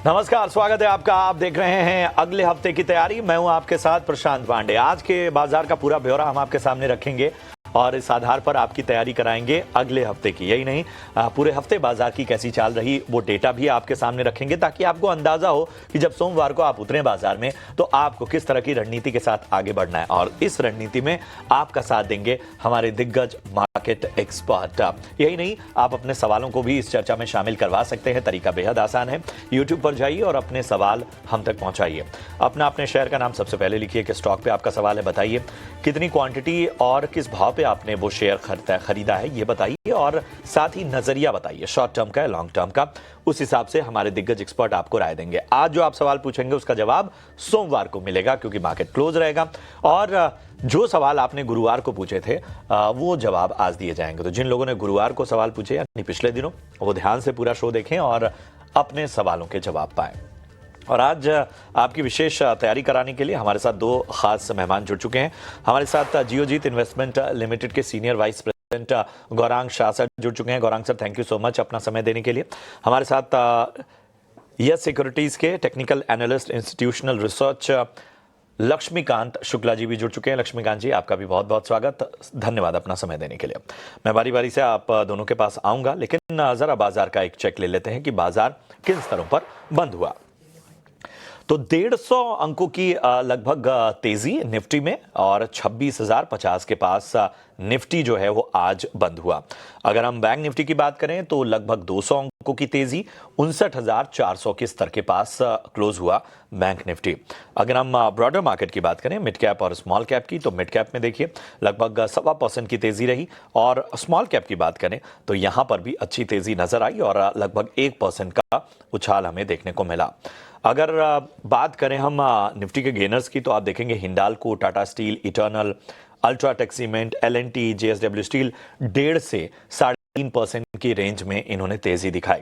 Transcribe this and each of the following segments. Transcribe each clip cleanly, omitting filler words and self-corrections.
नमस्कार, स्वागत है आपका। आप देख रहे हैं अगले हफ्ते की तैयारी। मैं हूं आपके साथ प्रशांत पांडे। आज के बाजार का पूरा ब्यौरा हम आपके सामने रखेंगे और इस आधार पर आपकी तैयारी कराएंगे अगले हफ्ते की। यही नहीं, पूरे हफ्ते बाजार की कैसी चाल रही वो डेटा भी आपके सामने रखेंगे, ताकि आपको अंदाजा हो कि जब सोमवार को आप उतरे बाजार में तो आपको किस तरह की रणनीति के साथ आगे बढ़ना है। और इस रणनीति में आपका साथ देंगे हमारे दिग्गज मार्केट एक्सपर्ट। यही नहीं, आप अपने सवालों को भी इस चर्चा में शामिल करवा सकते हैं। तरीका बेहद आसान है। यूट्यूब पर जाइए और अपने सवाल हम तक पहुंचाइए। अपने शेयर का नाम सबसे पहले लिखिए कि स्टॉक पे आपका सवाल है, बताइए कितनी क्वांटिटी और किस भाव पे आपने वो शेयर खरीदा है ये बताइए, और साथ ही नजरिया बताइए, शॉर्ट टर्म का, लॉन्ग टर्म का। उस हिसाब से हमारे दिग्गज एक्सपर्ट आपको राय देंगे। आज जो आप सवाल पूछेंगे उसका जवाब सोमवार को मिलेगा, क्योंकि मार्केट क्लोज रहेगा। और जो सवाल आपने गुरुवार को पूछे थे वो जवाब आज दिए जाएंगे। तो जिन लोगों ने गुरुवार को सवाल पूछे यानी पिछले दिनों, वो ध्यान से पूरा शो देखें और अपने सवालों के जवाब पाएं। और आज आपकी विशेष तैयारी कराने के लिए हमारे साथ दो खास मेहमान जुड़ चुके हैं। हमारे साथ जियोजीत इन्वेस्टमेंट लिमिटेड के senior vice president Gaurang Shah sir जुड़ चुके हैं। Gaurang sir, thank you so much अपना समय देने के लिए। हमारे साथ यस सिक्योरिटीज के technical analyst institutional research Laxmikant Shukla ji भी जुड़ चुके हैं। लक्ष्मीकांत जी, आपका भी बहुत बहुत स्वागत, धन्यवाद अपना समय देने के लिए। मैं बारी बारी से आप दोनों के पास आऊंगा, लेकिन जरा बाजार का एक चेक ले लेते हैं कि बाजार किन स्तरों पर बंद हुआ। तो 150 अंकों की लगभग तेजी निफ्टी में, और 26,050 के पास निफ्टी जो है वो आज बंद हुआ। अगर हम बैंक निफ्टी की बात करें तो लगभग 200 अंकों की तेजी, 59,400 के स्तर के पास क्लोज हुआ बैंक निफ्टी। अगर हम ब्रॉडर मार्केट की बात करें, मिड कैप और स्मॉल कैप की, तो मिड कैप में देखिए लगभग 1.25% की तेजी रही, और स्मॉल कैप की बात करें तो यहां पर भी अच्छी तेजी नजर आई और लगभग 1% का उछाल हमें देखने को मिला। अगर बात करें हम निफ्टी के गेनर्स की, तो आप देखेंगे Hindalco, Tata steel, eternal, UltraTech cement, L&T, JSW steel 1.5 से 3.5% की रेंज में इन्होंने तेजी दिखाई।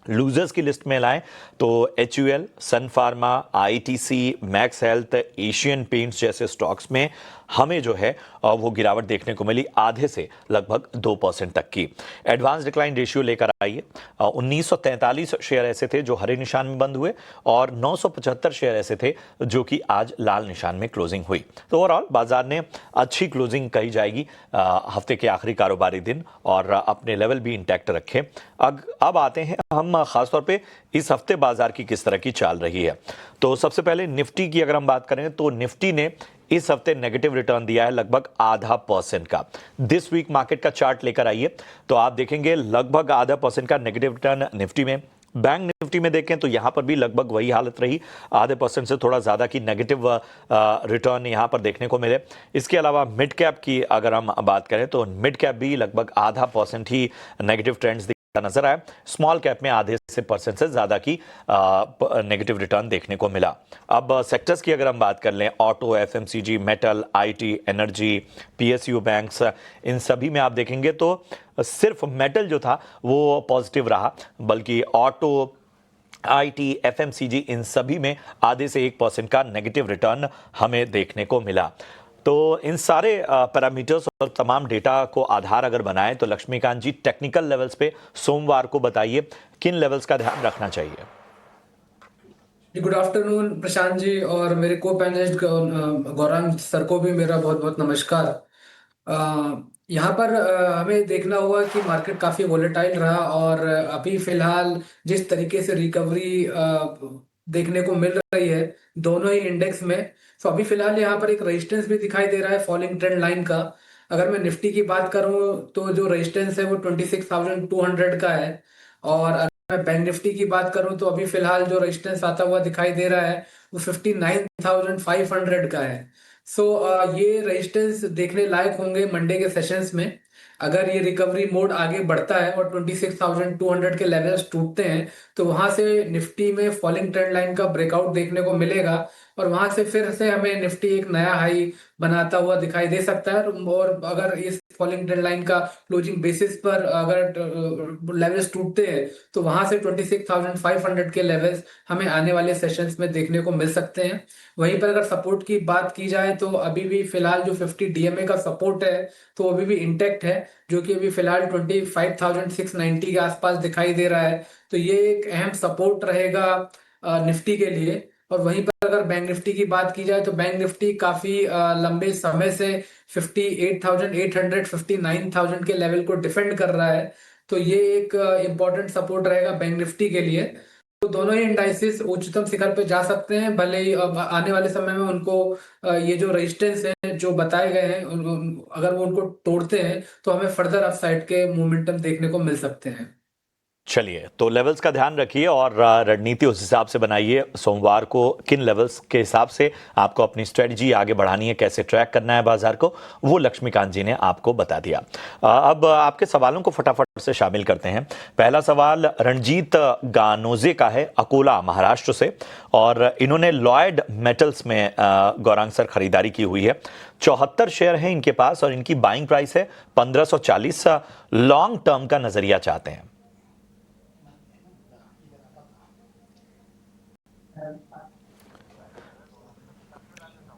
लूजर्स की लिस्ट में लाएं तो HUL, Sun Pharma, ITC, Max Health, Asian Paints जैसे स्टॉक्स में हमें जो है वो गिरावट देखने को मिली, आधे से लगभग 2% तक की। एडवांस डिक्लाइन रेशियो लेकर आइए। 1943 शेयर ऐसे थे जो हरे निशान में बंद हुए, और 975 शेयर ऐसे थे जो कि आज लाल निशान में क्लोजिंग हुई। तो ओवरऑल बाजार ने अच्छी क्लोजिंग कही जाएगी हफ्ते के आखिरी कारोबारी दिन, और अपने लेवल भी इंटैक्ट रखे। अब आते हैं हम खासतौर पे इस हफ्ते बाजार की किस तरह की चाल रही है। तो सबसे पहले निफ्टी की अगर हम बात करें तो निफ्टी ने इस हफ्ते नेगेटिव रिटर्न दिया है लगभग 0.5% का। दिस वीक मार्केट का चार्ट लेकर आइए तो आप देखेंगे लगभग 0.5% का नेगेटिव रिटर्न निफ्टी में। बैंक निफ्टी में देखें तो यहां पर भी लगभग वही हालत रही, 0.5% से थोड़ा ज्यादा की नेगेटिव रिटर्न यहां पर देखने को मिले। इसके अलावा मिड कैप की अगर हम बात करें तो मिड कैप भी लगभग 0.5% ही नेगेटिव ट्रेंड्स नजर आया। स्मॉल कैप में आधे से % से ज्यादा की नेगेटिव रिटर्न देखने को मिला। अब सेक्टर्स की अगर हम बात कर लें, auto, FMCG, metal, IT, energy, PSU banks, इन सभी में आप देखेंगे तो सिर्फ मेटल जो था वो पॉजिटिव रहा, बल्कि ऑटो, IT, FMCG इन सभी में आधे से 1% का नेगेटिव रिटर्न हमें देखने को मिला। तो इन सारे पैरामीटर्स और तमाम डेटा को आधार अगर बनाएं तो लक्ष्मीकांत जी, टेक्निकल लेवल्स पे सोमवार को बताइए किन लेवल्स का ध्यान रखना चाहिए। गुड आफ्टरनून प्रशांत जी, और मेरे को पैनलिस्ट गौरांग सर को भी मेरा बहुत बहुत नमस्कार। यहाँ पर हमें देखना होगा कि मार्केट काफ़ी वोलेटाइल रहा, और अभी फिलहाल जिस तरीके से रिकवरी देखने को मिल रही है दोनों ही इंडेक्स में, तो अभी फिलहाल यहाँ पर एक रेजिस्टेंस भी दिखाई दे रहा है फॉलिंग ट्रेंड लाइन का। अगर मैं निफ्टी की बात करूँ तो जो रेजिस्टेंस है वो 26,200 का है, और मैं बैंक निफ्टी की बात करूं तो अभी फिलहाल जो रेजिस्टेंस आता हुआ दिखाई दे रहा है वो 59,500 का है। सो ये रेजिस्टेंस देखने लायक होंगे मंडे के सेशंस में। अगर ये रिकवरी मोड आगे बढ़ता है और 26,200 के लेवल्स टूटते हैं तो वहां से निफ्टी में फॉलिंग ट्रेंड लाइन का ब्रेकआउट देखने को मिलेगा, और वहां से फिर से हमें निफ्टी एक नया हाई बनाता हुआ दिखाई दे सकता है। और अगर इस फॉलिंग ट्रेंड लाइन का क्लोजिंग बेसिस पर अगर लेवल्स टूटते हैं तो वहां से 26,500 के लेवल्स हमें आने वाले सेशंस में देखने को मिल सकते हैं। वहीं पर अगर सपोर्ट की बात की जाए तो अभी भी फिलहाल जो 50 डीएमए का सपोर्ट है तो अभी भी इंटेक्ट है, जो कि अभी फिलहाल 25,690 के आसपास दिखाई दे रहा है। तो ये एक अहम सपोर्ट रहेगा निफ्टी के लिए। और वहीं पर अगर बैंक निफ्टी की बात की जाए तो बैंक निफ्टी काफी लंबे समय से 58,800 59,000 के लेवल को डिफेंड कर रहा है। तो ये एक इम्पोर्टेंट सपोर्ट रहेगा बैंक निफ्टी के लिए। तो दोनों ही इंडाइसेस उच्चतम शिखर पे जा सकते हैं, भले ही अब आने वाले समय में उनको ये जो रेजिस्टेंस है जो बताए गए हैं अगर वो उनको तोड़ते हैं तो हमें फर्दर अपसाइड के मोमेंटम देखने को मिल सकते हैं। चलिए, तो लेवल्स का ध्यान रखिए और रणनीति उस हिसाब से बनाइए। सोमवार को किन लेवल्स के हिसाब से आपको अपनी स्ट्रेटजी आगे बढ़ानी है, कैसे ट्रैक करना है बाजार को, वो लक्ष्मीकांत जी ने आपको बता दिया। अब आपके सवालों को फटाफट से शामिल करते हैं। पहला सवाल रणजीत गानोजे का है, अकोला महाराष्ट्र से, और इन्होंने लॉयड मेटल्स में गौरांग सर खरीदारी की हुई है। 74 शेयर हैं इनके पास और इनकी बाइंग प्राइस है 1540। लॉन्ग टर्म का नजरिया चाहते हैं।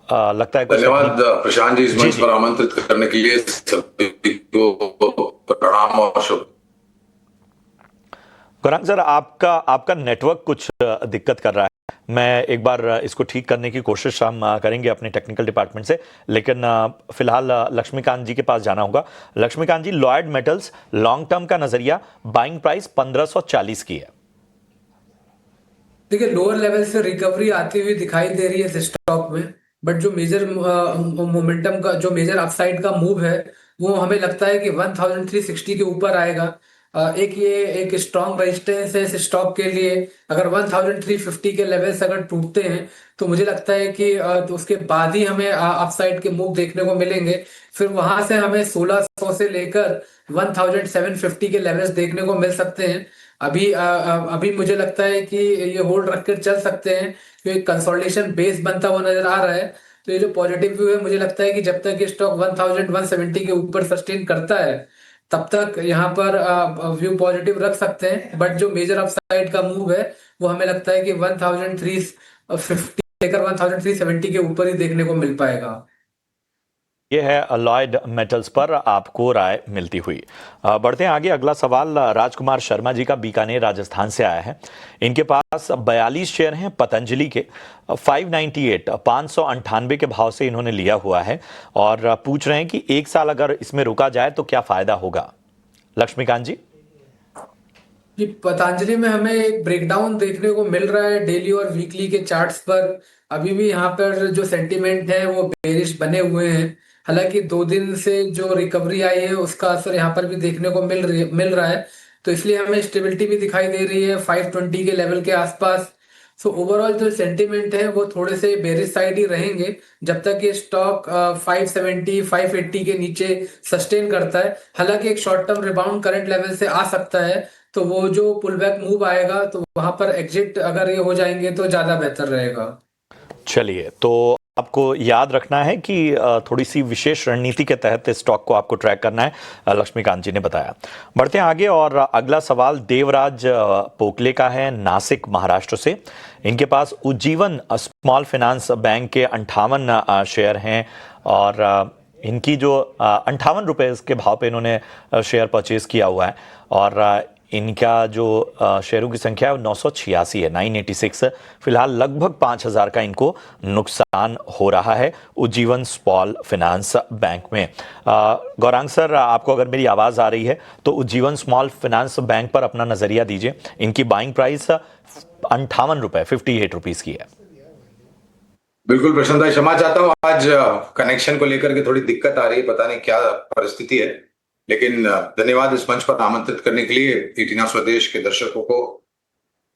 लगता है कुछ धन्यवाद प्रशांत जी, इस मंच पर आमंत्रित करने के लिए सभी को प्रणाम और शुभ। गौरांग सर, आपका नेटवर्क कुछ दिक्कत कर रहा है। मैं एक बार इसको ठीक करने की कोशिश हम करेंगे अपने टेक्निकल डिपार्टमेंट से, लेकिन फिलहाल लक्ष्मीकांत जी के पास जाना होगा। लक्ष्मीकांत जी, लॉयड मेटल्स लॉन्ग टर्म का नजरिया, बाइंग प्राइस 1540 की है। देखिए, लोअर लेवल से रिकवरी आती हुई दिखाई दे रही है इस स्टॉक में, बट जो मेजर मोमेंटम का, जो मेजर अपसाइड का मूव है वो हमें लगता है कि 1360 के ऊपर आएगा। एक ये एक स्ट्रॉन्ग रेजिस्टेंस है इस स्टॉक के लिए। अगर 1350 के लेवल्स अगर टूटते हैं तो मुझे लगता है कि तो उसके बाद ही हमें अपसाइड के मूव देखने को मिलेंगे। फिर वहां से हमें 1600 से लेकर 1750 के लेवल्स देखने को मिल सकते हैं। अभी मुझे लगता है कि ये होल्ड रखकर चल सकते हैं क्योंकि कंसोलिडेशन बेस बनता हुआ नजर आ रहा है। तो ये जो पॉजिटिव व्यू है, मुझे लगता है कि जब तक ये स्टॉक 1170 के ऊपर सस्टेन करता है तब तक यहाँ पर व्यू पॉजिटिव रख सकते हैं। बट जो मेजर अपसाइड का मूव है वो हमें लगता है कि 1350 लेकर 1370 के ऊपर ही देखने को मिल पाएगा। ये है लॉयड मेटल्स पर आपको राय मिलती हुई। बढ़ते हैं आगे। अगला सवाल राजकुमार शर्मा जी का बीकानेर राजस्थान से आया है। इनके पास 42 शेयर हैं पतंजलि के, 598 के भाव से इन्होंने लिया हुआ है और पूछ रहे हैं कि एक साल अगर इसमें रुका जाए तो क्या फायदा होगा। लक्ष्मीकांत जी। जी, पतंजलि में हमें एक ब्रेकडाउन देखने को मिल रहा है डेली और वीकली के चार्ट्स पर। अभी भी यहाँ पर जो सेंटीमेंट है वो बेरिश बने हुए हैं। हालांकि 2 दिन से जो रिकवरी आई है उसका असर यहाँ पर भी देखने को मिल रहा है। तो इसलिए हमें स्टेबिलिटी भी दिखाई दे रही है 520 के लेवल के आसपास। सो ओवरऑल जो सेंटीमेंट है वो थोड़े से बेरिश साइड ही रहेंगे जब तक ये स्टॉक 570 580 के नीचे सस्टेन करता है। हालांकि एक short term rebound current level से आ सकता है, तो वो जो पुल बैक मूव आएगा तो वहां पर एग्जिट अगर ये हो जाएंगे तो ज्यादा बेहतर रहेगा। चलिए, तो आपको याद रखना है कि थोड़ी सी विशेष रणनीति के तहत इस स्टॉक को आपको ट्रैक करना है, लक्ष्मीकांत जी ने बताया। बढ़ते हैं आगे और अगला सवाल देवराज पोकले का है, नासिक महाराष्ट्र से। इनके पास उज्जीवन स्मॉल फाइनेंस बैंक के 58 शेयर हैं और इनकी जो 58 रुपए के भाव पे इन्होंने शेयर परचेज किया हुआ है और इनका जो शेयरों की संख्या है वो 986 है, 986। फिलहाल लगभग 5000 का इनको नुकसान हो रहा है उज्जीवन स्मॉल फाइनेंस बैंक में। गौरांग सर, आपको अगर मेरी आवाज़ आ रही है तो उज्जीवन स्मॉल फाइनेंस बैंक पर अपना नज़रिया दीजिए। इनकी बाइंग प्राइस 58 रुपए 58 रुपीज़ की है। बिल्कुल प्रशांत भाई, क्षमा चाहता हूँ, आज कनेक्शन को लेकर के थोड़ी दिक्कत आ रही है, पता नहीं क्या परिस्थिति है, लेकिन धन्यवाद इस मंच पर आमंत्रित करने के लिए। इटिना स्वदेश के दर्शकों को,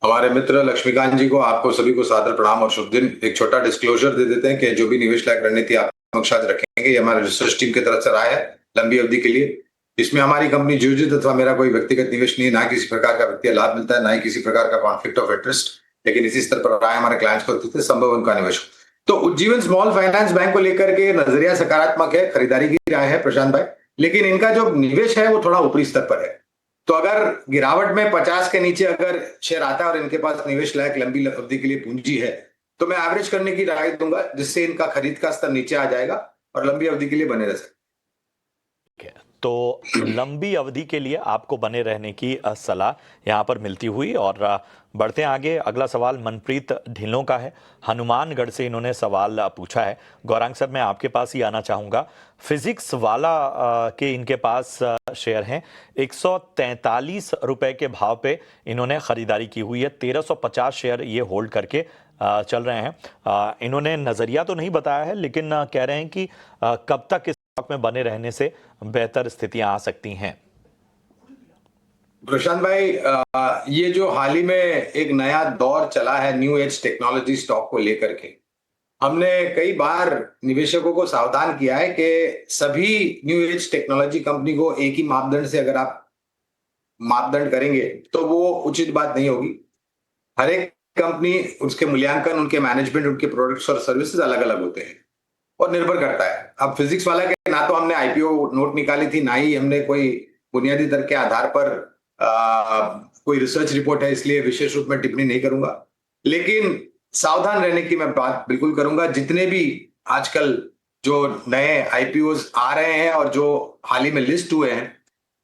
हमारे मित्र लक्ष्मीकांत जी को, आपको सभी को सादर प्रणाम और शुभ दिन। एक छोटा डिस्क्लोजर दे देते हैं कि जो भी निवेश लायक रणनीति आप समक्ष आज रखेंगे, ये हमारे रिसर्च टीम की तरफ से राय है लंबी अवधि के लिए। इसमें हमारी कंपनी जीवित अथवा मेरा कोई व्यक्तिगत निवेश नहीं है, ना किसी प्रकार का वित्तीय लाभ मिलता है, ना ही किसी प्रकार का कॉन्फ्लिक्ट ऑफ इंटरेस्ट, लेकिन इसी स्तर पर राय हमारे क्लाइंट्स को देते संभव उनका निवेश। तो उज्जीवन स्मॉल फाइनेंस बैंक को लेकर के नजरिया सकारात्मक है, खरीदारी की राय है प्रशांत भाई, लेकिन इनका जो निवेश है वो थोड़ा ऊपरी स्तर पर है। तो अगर गिरावट में 50 के नीचे अगर शेयर आता है और इनके पास निवेश लायक लंबी अवधि के लिए पूंजी है, तो मैं एवरेज करने की राय दूंगा, जिससे इनका खरीद का स्तर नीचे आ जाएगा और लंबी अवधि के लिए बने रह सकते। तो लंबी अवधि के लिए आपको बने रहने की सलाह यहाँ पर मिलती हुई। और बढ़ते हैं आगे। अगला सवाल मनप्रीत ढिल्लों का है, हनुमानगढ़ से इन्होंने सवाल पूछा है। गौरांग सर, मैं आपके पास ही आना चाहूँगा। फिजिक्स वाला के इनके पास शेयर हैं, 143 रुपए के भाव पे इन्होंने खरीदारी की हुई है। 1350 शेयर ये होल्ड करके चल रहे हैं। इन्होंने नज़रिया तो नहीं बताया है, लेकिन कह रहे हैं कि कब तक इस स्टॉक में बने रहने से बेहतर स्थितियां आ सकती हैं। प्रशांत भाई, ये जो हाल ही में एक नया दौर चला है न्यू एज टेक्नोलॉजी स्टॉक को लेकर के, हमने कई बार निवेशकों को सावधान किया है कि सभी न्यू एज टेक्नोलॉजी कंपनी को एक ही मापदंड से अगर आप मापदंड करेंगे तो वो उचित बात नहीं होगी। हर एक कंपनी, उसके मूल्यांकन, उनके मैनेजमेंट, उनके प्रोडक्ट्स और सर्विसेज अलग अलग होते हैं और निर्भर करता है। अब फिजिक्स वाला के ना तो हमने आईपीओ नोट निकाली थी, ना ही हमने कोई बुनियादी तर्क के आधार पर कोई रिसर्च रिपोर्ट है, इसलिए विशेष रूप में टिप्पणी नहीं करूंगा। लेकिन सावधान रहने की मैं बात बिल्कुल करूंगा। जितने भी आजकल जो नए आईपीओस आ रहे हैं और जो हाल ही में लिस्ट हुए हैं,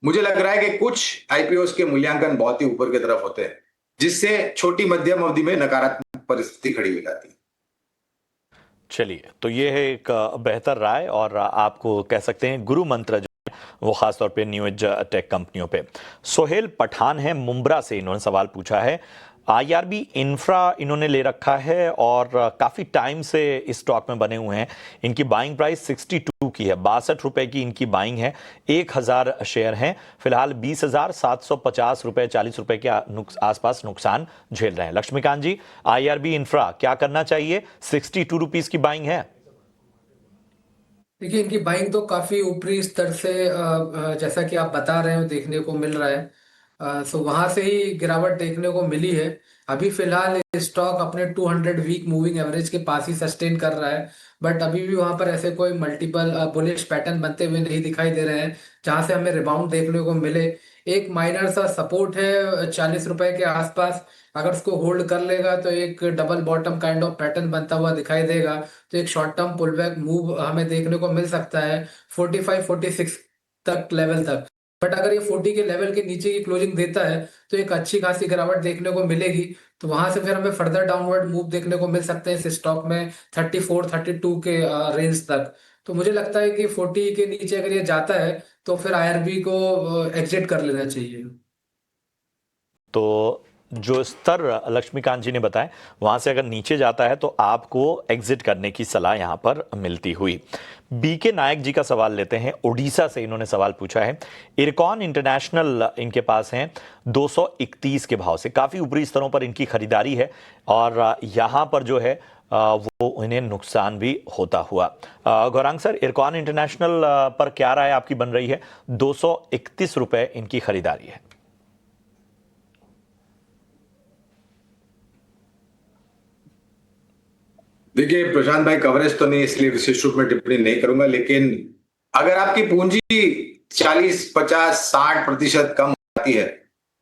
मुझे लग रहा है कि कुछ आईपीओस के मूल्यांकन बहुत ही ऊपर की तरफ होते हैं, जिससे छोटी मध्यम अवधि में नकारात्मक परिस्थिति खड़ी हो जाती है। चलिए, तो ये है एक बेहतर राय और आपको कह सकते हैं गुरु मंत्र जो है वो खासतौर पे न्यू एज टेक कंपनियों पे। सोहेल पठान है मुंब्रा से, इन्होंने सवाल पूछा है। आईआरबी इंफ्रा इन्होंने ले रखा है और काफ़ी टाइम से इस स्टॉक में बने हुए हैं। इनकी बाइंग प्राइस 62 की है, 62 रुपए की इनकी बाइंग है। 1000 शेयर हैं, फिलहाल 20,750 रुपए 40 रुपए के आसपास नुकसान झेल रहे हैं। लक्ष्मीकांत जी, आईआरबी इंफ्रा क्या करना चाहिए? 62 रुपीज की बाइंग है। देखिए, इनकी बाइंग तो काफी ऊपरी स्तर से जैसा कि आप बता रहे हो देखने को मिल रहा है। सो वहां से ही गिरावट देखने को मिली है। अभी फिलहाल स्टॉक अपने 200 वीक मूविंग एवरेज के पास ही सस्टेन कर रहा है, बट अभी भी वहां पर ऐसे कोई मल्टीपल बुलिश पैटर्न बनते हुए नहीं दिखाई दे रहे हैं जहां से हमें रिबाउंड देखने को मिले। एक माइनर सा सपोर्ट है 40 रुपए के आसपास, अगर उसको होल्ड कर लेगा तो एक double bottom kind of pattern बनता हुआ दिखाई देगा। तो एक short term pull back move हमें देखने को मिल सकता है 45-46 तक लेवल तक। बट अगर ये 40 के लेवल के नीचे की क्लोजिंग देता है तो एक अच्छी खासी गिरावट देखने को मिलेगी। तो वहां से फिर हमें फर्दर डाउनवर्ड मूव देखने को मिल सकते हैं इस स्टॉक में 34-32 के रेंज तक। तो मुझे लगता है कि 40 के नीचे अगर ये जाता है तो फिर आईआरबी को एग्जिट कर लेना चाहिए। तो जो स्तर लक्ष्मीकांत जी ने बताया, वहां से अगर नीचे जाता है तो आपको एग्जिट करने की सलाह यहां पर मिलती हुई। बीके नायक जी का सवाल लेते हैं, ओडिशा से इन्होंने सवाल पूछा है। इरकॉन इंटरनेशनल इनके पास हैं 231 के भाव से, काफी ऊपरी स्तरों पर इनकी खरीदारी है और यहां पर जो है वो इन्हें नुकसान भी होता हुआ। गौरांग सर, इरकॉन इंटरनेशनल पर क्या राय आपकी बन रही है? 231 रुपए इनकी खरीदारी है। देखिए प्रशांत भाई, कवरेज तो नहीं, इसलिए विशेष रूप में टिप्पणी नहीं करूंगा, लेकिन अगर आपकी पूंजी 40, 50, 60% कम आती है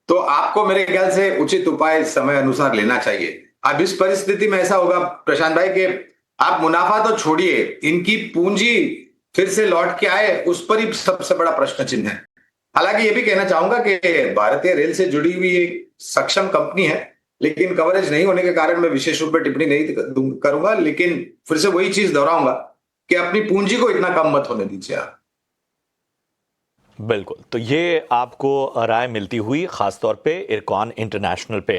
तो आपको मेरे ख्याल से उचित उपाय समय अनुसार लेना चाहिए। अब इस परिस्थिति में ऐसा होगा प्रशांत भाई कि आप मुनाफा तो छोड़िए, इनकी पूंजी फिर से लौट के आए उस पर ही सबसे बड़ा प्रश्न चिन्ह है। हालांकि ये भी कहना चाहूंगा कि भारतीय रेल से जुड़ी हुई एक सक्षम कंपनी है, लेकिन कवरेज नहीं होने के कारण मैं विशेष रूप में टिप्पणी नहीं करूंगा। लेकिन फिर से वही चीज दोहराऊंगा कि अपनी पूंजी को इतना कम मत होने दीजिए आप। बिल्कुल, तो ये आपको राय मिलती हुई खासतौर पे इरकॉन इंटरनेशनल पे।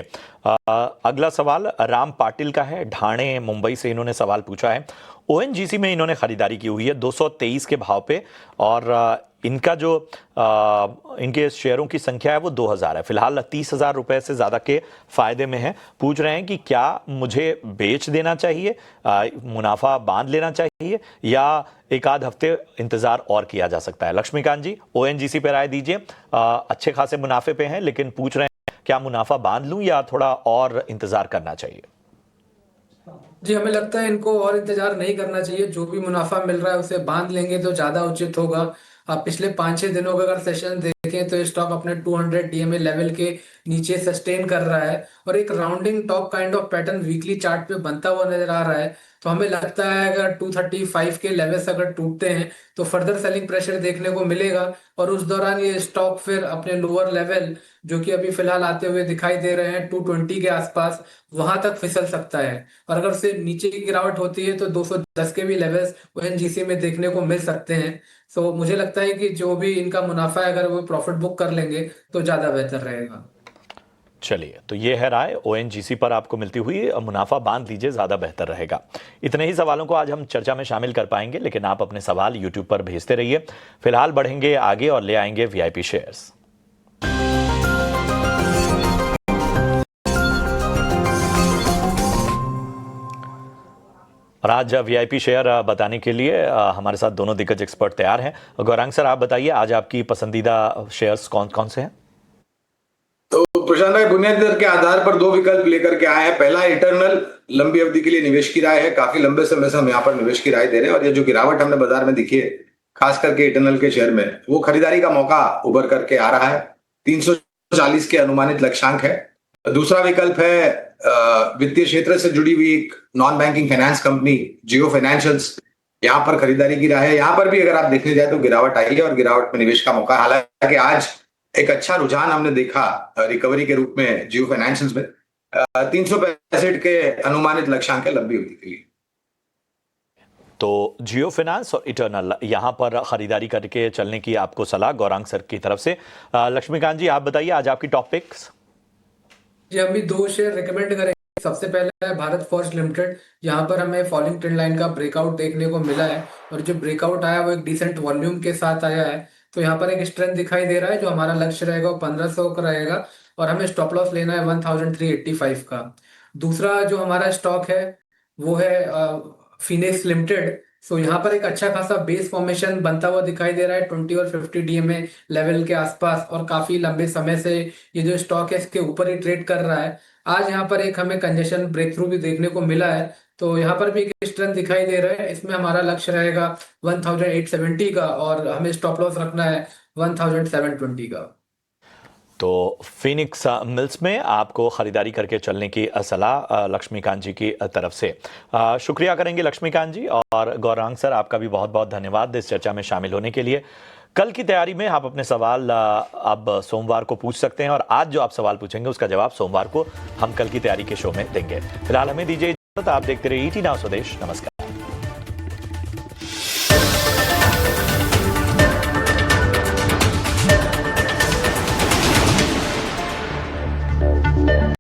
अगला सवाल राम पाटिल का है, ढाणे मुंबई से इन्होंने सवाल पूछा है। ओएनजीसी में इन्होंने खरीदारी की हुई है 223 के भाव पे और इनका जो इनके शेयरों की संख्या है वो 2000 है, फिलहाल 30,000 रुपए से ज़्यादा के फायदे में है। पूछ रहे हैं कि क्या मुझे बेच देना चाहिए, मुनाफा बांध लेना चाहिए या एक आध हफ्ते इंतजार और किया जा सकता है? लक्ष्मीकांत जी, ओएनजीसी पे राय दीजिए। अच्छे खासे मुनाफे पे हैं, लेकिन पूछ रहे हैं क्या मुनाफा बांध लूं या थोड़ा और इंतजार करना चाहिए? जी, हमें लगता है इनको और इंतजार नहीं करना चाहिए। जो भी मुनाफा मिल रहा है उसे बांध लेंगे तो ज्यादा उचित होगा। आप पिछले 5-6 दिनों का अगर सेशन देखें तो स्टॉक अपने 200 डीएमए लेवल के नीचे सस्टेन कर रहा है और एक rounding top kind of pattern weekly chart पे बनता हुआ नजर आ रहा है। तो हमें लगता है अगर 235 के लेवल्स अगर टूटते हैं तो फर्दर सेलिंग प्रेशर देखने को मिलेगा और उस दौरान ये स्टॉक फिर अपने लोअर लेवल जो कि अभी फिलहाल आते हुए दिखाई दे रहे हैं 220 के आसपास, वहां तक फिसल सकता है। और अगर से नीचे की गिरावट होती है तो 210 के भी लेवल्स ओएनजीसी में देखने को मिल सकते हैं। सो मुझे लगता है कि जो भी इनका मुनाफा है अगर वो प्रॉफिट बुक कर लेंगे तो ज्यादा बेहतर रहेगा। चलिए, तो ये है राय ओएनजीसी पर आपको मिलती हुई। मुनाफा बांध लीजिए, ज़्यादा बेहतर रहेगा। इतने ही सवालों को आज हम चर्चा में शामिल कर पाएंगे, लेकिन आप अपने सवाल यूट्यूब पर भेजते रहिए। फिलहाल बढ़ेंगे आगे और ले आएंगे वीआईपी शेयर्स। और आज वीआईपी शेयर बताने के लिए हमारे साथ दोनों दिग्गज एक्सपर्ट तैयार हैं। गौरांग सर, आप बताइए आज आपकी पसंदीदा शेयर्स कौन कौन से हैं? तो प्रशांत भाई, बुनियादी दर के आधार पर दो विकल्प लेकर के आए हैं। पहला इटरनल, लंबी अवधि के लिए निवेश की राय है। काफी लंबे समय से हम यहाँ पर निवेश की राय दे रहे हैं और ये जो गिरावट हमने बाजार में दिखी है, खास करके इटरनल के शेयर में, वो खरीदारी का मौका उभर करके आ रहा है। 340 के अनुमानित लक्ष्यांक है। दूसरा विकल्प है वित्तीय क्षेत्र से जुड़ी हुई एक नॉन बैंकिंग फाइनेंस कंपनी जियो फाइनेंशियल्स, यहाँ पर खरीदारी की राय है। यहाँ पर भी अगर आप देखने जाए तो गिरावट आई है और गिरावट में निवेश का मौका। हालांकि आज एक अच्छा रुझान हमने देखा रिकवरी के रूप में जियो फाइनेंशियल्स में। 365 के अनुमानित लक्ष्यांक है लंबी अवधि के लिए। तो जियो फाइनेंस और इटरनल यहाँ पर खरीदारी करके चलने की आपको सलाह गौरांग सर की तरफ से। लक्ष्मीकांत जी, आप बताइए आज आपकी टॉप पिक्स। जी, हम भी दो शेयर रिकमेंड करेंगे। सबसे पहले है भारत फॉर्ज लिमिटेड। यहाँ पर हमें फॉलिंग ट्रेंड लाइन का ब्रेकआउट देखने को मिला है और जो ब्रेकआउट आया वो एक डिसेंट वॉल्यूम के साथ आया है। तो यहाँ पर एक स्ट्रेंथ दिखाई दे रहा है। जो हमारा लक्ष्य रहेगा वो 1500 का रहेगा और हमें स्टॉप लॉस लेना है 1385 का। दूसरा जो हमारा स्टॉक है वो है फिनेक्स लिमिटेड। सो यहाँ पर एक अच्छा खासा बेस फॉर्मेशन बनता हुआ दिखाई दे रहा है 20 और 50 डीएमए लेवल के आसपास और काफी लंबे समय से ये जो स्टॉक है इसके ऊपर ही ट्रेड कर रहा है। आज यहाँ पर एक हमें कंजेशन ब्रेक थ्रू भी देखने को मिला है। तो यहाँ पर भी एक स्ट्रेंथ दिखाई दे रहा है। इसमें हमारा लक्ष्य रहेगा 1870 का और हमें स्टॉप लॉस रखना है 1720 का। तो फिनिक्स मिल्स में आपको खरीदारी करके चलने की सलाह लक्ष्मीकांत जी की तरफ से। शुक्रिया करेंगे लक्ष्मीकांत जी। और गौरांग सर, आपका भी बहुत बहुत धन्यवाद इस चर्चा में शामिल होने के लिए। कल की तैयारी में आप अपने सवाल अब सोमवार को पूछ सकते हैं और आज जो आप सवाल पूछेंगे उसका जवाब सोमवार को हम कल की तैयारी के शो में देंगे। फिलहाल हमें दीजिए इजाजत। आप देखते रहिए ईटी नाउ स्वदेश। नमस्कार।